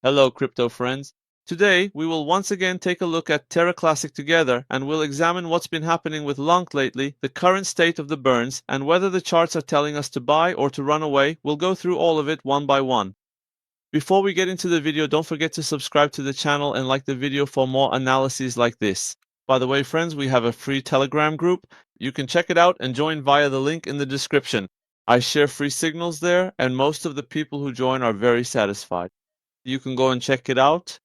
Hello, crypto friends. Today, we will once again take a look at Terra Classic together and we'll examine what's been happening with Lunc lately, the current state of the burns, and whether the charts are telling us to buy or to run away. We'll go through all of it one by one. Before we get into the video, don't forget to subscribe to the channel and like the video for more analyses like this. By the way, friends, we have a free Telegram group. You can check it out and join via the link in the description. I share free signals there, and most of the people who join are very satisfied. You can go and check it out.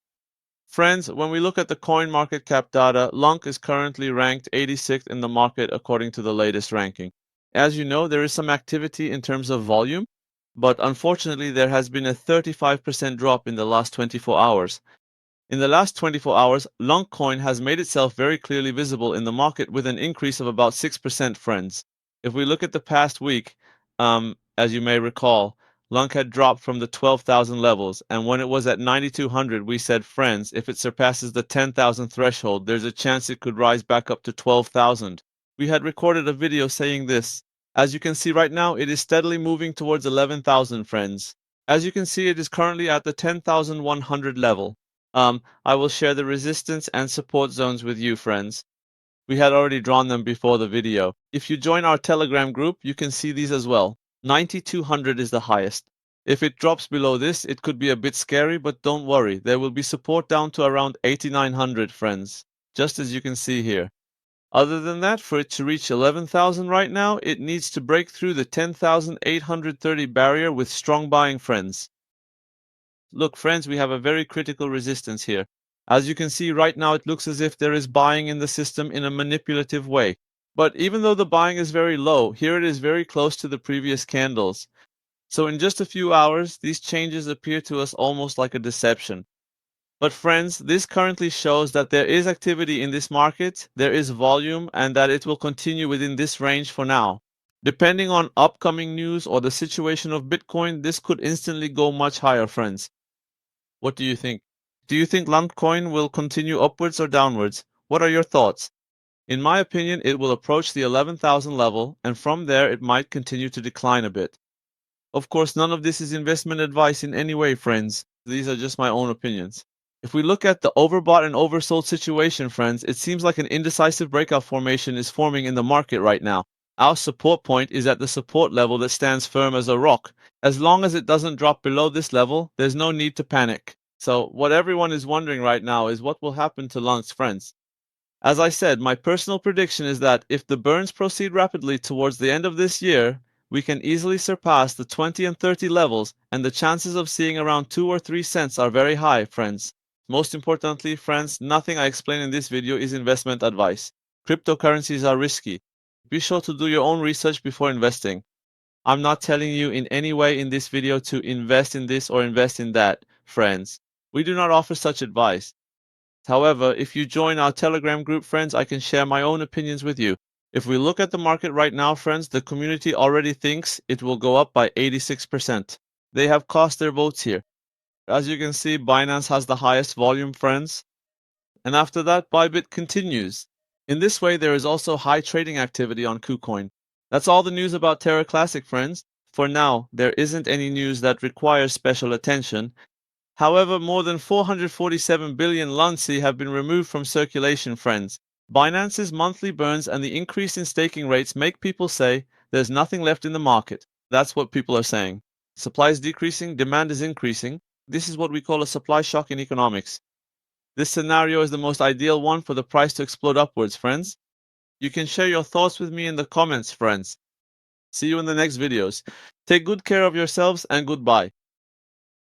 Friends, when we look at the coin market cap data, Lunc is currently ranked 86th in the market according to the latest ranking. As you know, there is some activity in terms of volume, but unfortunately there has been a 35% drop in the last 24 hours. In the last 24 hours, Lunc coin has made itself very clearly visible in the market with an increase of about 6%, friends. If we look at the past week, as you may recall, Lunc had dropped from the 12,000 levels, and when it was at 9,200, we said, friends, if it surpasses the 10,000 threshold, there's a chance it could rise back up to 12,000. We had recorded a video saying this. As you can see right now, it is steadily moving towards 11,000, friends. As you can see, it is currently at the 10,100 level. I will share the resistance and support zones with you, friends. We had already drawn them before the video. If you join our Telegram group, you can see these as well. 9,200 is the highest. If it drops below this, it could be a bit scary, but don't worry. There will be support down to around 8,900, friends, just as you can see here. Other than that, for it to reach 11,000 right now, it needs to break through the 10,830 barrier with strong buying, friends. Look, friends, we have a very critical resistance here. As you can see right now, it looks as if there is buying in the system in a manipulative way. But even though the buying is very low, here it is very close to the previous candles. So in just a few hours, these changes appear to us almost like a deception. But friends, this currently shows that there is activity in this market, there is volume, and that it will continue within this range for now. Depending on upcoming news or the situation of Bitcoin, this could instantly go much higher, friends. What do you think? Do you think Lunc coin will continue upwards or downwards? What are your thoughts? In my opinion, it will approach the 11,000 level, and from there it might continue to decline a bit. Of course, none of this is investment advice in any way, friends. These are just my own opinions. If we look at the overbought and oversold situation, friends, it seems like an indecisive breakout formation is forming in the market right now. Our support point is at the support level that stands firm as a rock. As long as it doesn't drop below this level, there's no need to panic. So what everyone is wondering right now is what will happen to Lunc's, friends. As I said, my personal prediction is that if the burns proceed rapidly towards the end of this year, we can easily surpass the 20 and 30 levels, and the chances of seeing around 2 or 3 cents are very high, friends. Most importantly, friends, nothing I explain in this video is investment advice. Cryptocurrencies are risky. Be sure to do your own research before investing. I'm not telling you in any way in this video to invest in this or invest in that, friends. We do not offer such advice. However, if you join our Telegram group, friends, I can share my own opinions with you. If we look at the market right now, friends, the community already thinks it will go up by 86%. They have cast their votes here. As you can see, Binance has the highest volume, friends. And after that, Bybit continues. In this way, there is also high trading activity on KuCoin. That's all the news about Terra Classic, friends. For now, there isn't any news that requires special attention. However, more than 447 billion Lunc have been removed from circulation, friends. Binance's monthly burns and the increase in staking rates make people say there's nothing left in the market. That's what people are saying. Supply is decreasing, demand is increasing. This is what we call a supply shock in economics. This scenario is the most ideal one for the price to explode upwards, friends. You can share your thoughts with me in the comments, friends. See you in the next videos. Take good care of yourselves and goodbye.